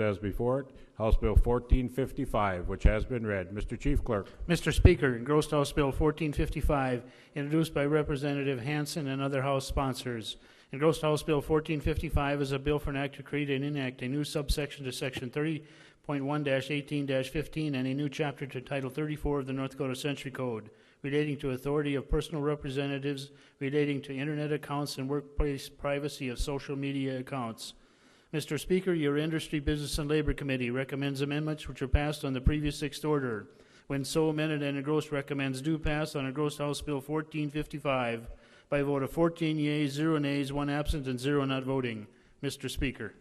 As before it, House Bill 1455, which has been read. Mr. Chief Clerk. Mr. Speaker, engrossed House Bill 1455, introduced by Representative Hansen and other House sponsors. Engrossed House Bill 1455 is a bill for an act to create and enact a new subsection to Section 30.1-18-15 and a new chapter to Title 34 of the North Dakota Century Code relating to authority of personal representatives, relating to Internet accounts and workplace privacy of social media accounts. Mr. Speaker, your Industry, Business, and Labor Committee recommends amendments which were passed on the previous sixth order. When so amended and engrossed, recommends do pass on engrossed House Bill 1455 by a vote of 14 yeas, 0 nays, 1 absent, and 0 not voting. Mr. Speaker.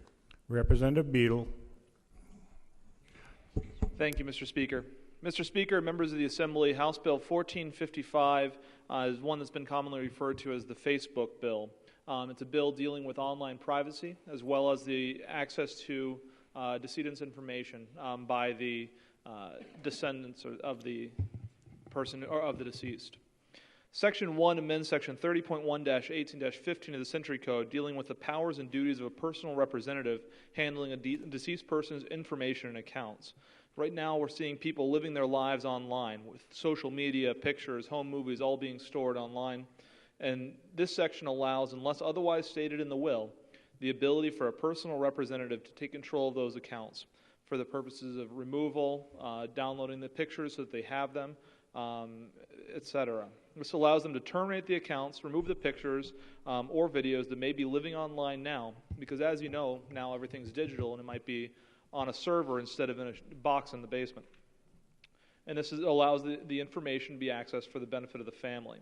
Representative Beadle. Thank you, Mr. Speaker. Mr. Speaker, members of the Assembly, House Bill 1455 is one that's been commonly referred to as the Facebook bill. It's a bill dealing with online privacy as well as the access to decedent's information by the descendants of the person or of the deceased. Section 1 amends Section 30.1-18-15 of the Century Code dealing with the powers and duties of a personal representative handling a deceased person's information and accounts. Right now we're seeing people living their lives online with social media, pictures, home movies all being stored online. And this section allows, unless otherwise stated in the will, the ability for a personal representative to take control of those accounts for the purposes of removal, downloading the pictures so that they have them, etc. This allows them to terminate the accounts, remove the pictures or videos that may be living online now, because as you know, now everything's digital and it might be on a server instead of in a box in the basement. And this allows the information to be accessed for the benefit of the family.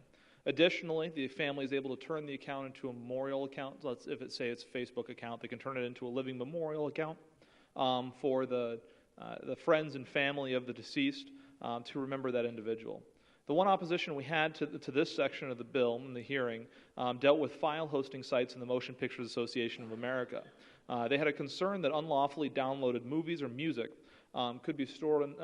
Additionally, the family is able to turn the account into a memorial account. If it's a Facebook account, they can turn it into a living memorial account for the friends and family of the deceased to remember that individual. The one opposition we had to this section of the bill in the hearing dealt with file hosting sites in the Motion Pictures Association of America. They had a concern that unlawfully downloaded movies or music could be stored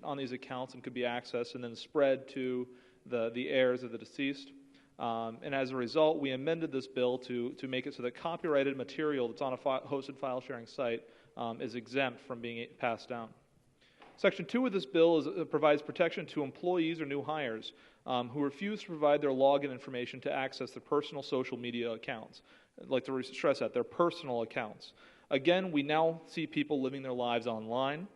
on these accounts and could be accessed and then spread to the heirs of the deceased. And as a result, we amended this bill to make it so that copyrighted material that's on a hosted file sharing site is exempt from being passed down. Section 2 of this bill provides protection to employees or new hires who refuse to provide their login information to access their personal social media accounts. I'd like to stress that, their personal accounts. Again, we now see people living their lives online,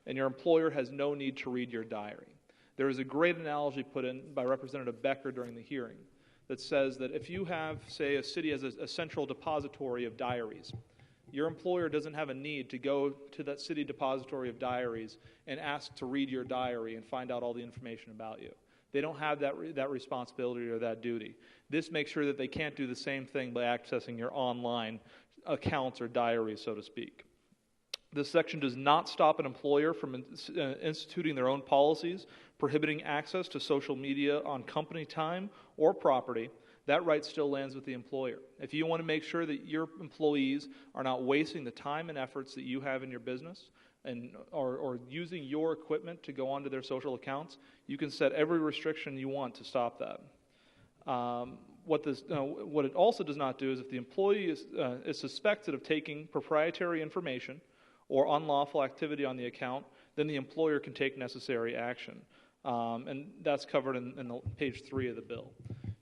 and your employer has no need to read your diary. There is a great analogy put in by Representative Becker during the hearing that says that if you have, say, a city as a central depository of diaries, your employer doesn't have a need to go to that city depository of diaries and ask to read your diary and find out all the information about you. They don't have that responsibility or that duty. This makes sure that they can't do the same thing by accessing your online accounts or diaries, so to speak. This section does not stop an employer from instituting their own policies prohibiting access to social media on company time or property. That right still lands with the employer. If you want to make sure that your employees are not wasting the time and efforts that you have in your business or using your equipment to go onto their social accounts, you can set every restriction you want to stop that. What it also does not do is if the employee is suspected of taking proprietary information or unlawful activity on the account, then the employer can take necessary action. And that's covered in page 3 of the bill.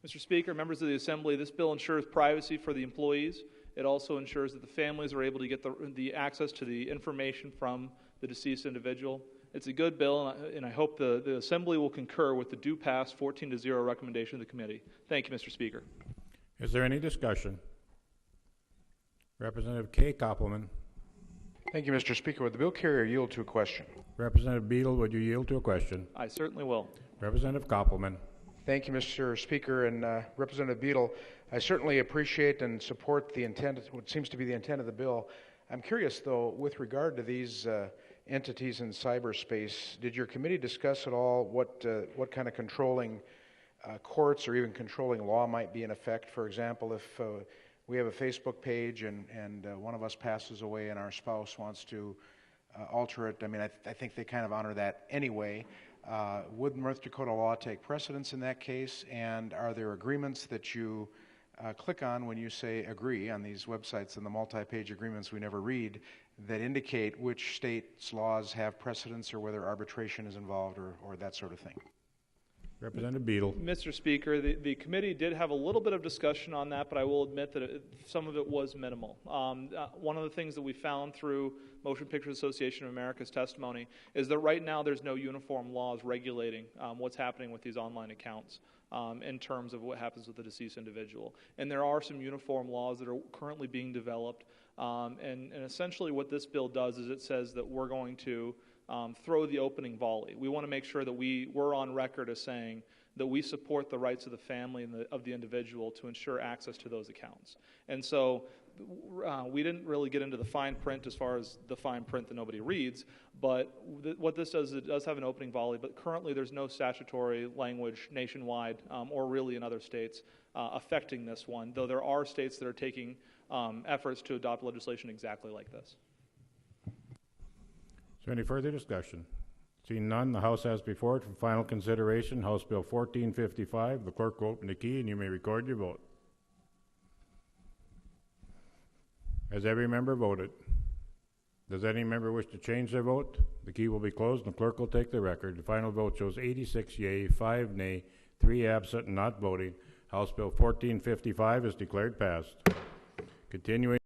Mr. Speaker, members of the Assembly, this bill ensures privacy for the employees. It also ensures that the families are able to get the access to the information from the deceased individual. It's a good bill, and I hope the Assembly will concur with the do pass 14-0 recommendation of the committee. Thank you, Mr. Speaker. Is there any discussion? Representative Kay Koppelman. Thank you, Mr. Speaker. Would the bill carrier yield to a question? Representative Beadle, would you yield to a question? I certainly will. Representative Koppelman. Thank you, Mr. Speaker. And Representative Beadle, I certainly appreciate and support the intent, what seems to be the intent of the bill. I'm curious, though, with regard to these entities in cyberspace, did your committee discuss at all what kind of controlling courts or even controlling law might be in effect? For example, if we have a Facebook page and one of us passes away and our spouse wants to alter it, I mean, I think they kind of honor that anyway. Would North Dakota law take precedence in that case? And are there agreements that you click on when you say agree on these websites and the multi-page agreements we never read? that indicate which state's laws have precedence or whether arbitration is involved or that sort of thing? Representative Beadle. Mr. Speaker, the committee did have a little bit of discussion on that, but I will admit that some of it was minimal. One of the things that we found through Motion Picture Association of America's testimony is that right now there's no uniform laws regulating what's happening with these online accounts in terms of what happens with the deceased individual. And there are some uniform laws that are currently being developed. And essentially what this bill does is it says that we're going to throw the opening volley. We want to make sure that we're on record as saying that we support the rights of the family and of the individual to ensure access to those accounts. And so we didn't really get into the fine print as far as the fine print that nobody reads, but what this does is it does have an opening volley, but currently there's no statutory language nationwide or really in other states affecting this one, though there are states that are taking efforts to adopt legislation exactly like this. Is there any further discussion? Seeing none, the House has before it for final consideration House Bill 1455. The clerk will open the key and you may record your vote. Has every member voted? Does any member wish to change their vote? The key will be closed and the clerk will take the record. The final vote shows 86 yea, 5 nay, 3 absent and not voting. House Bill 1455 is declared passed. Continuing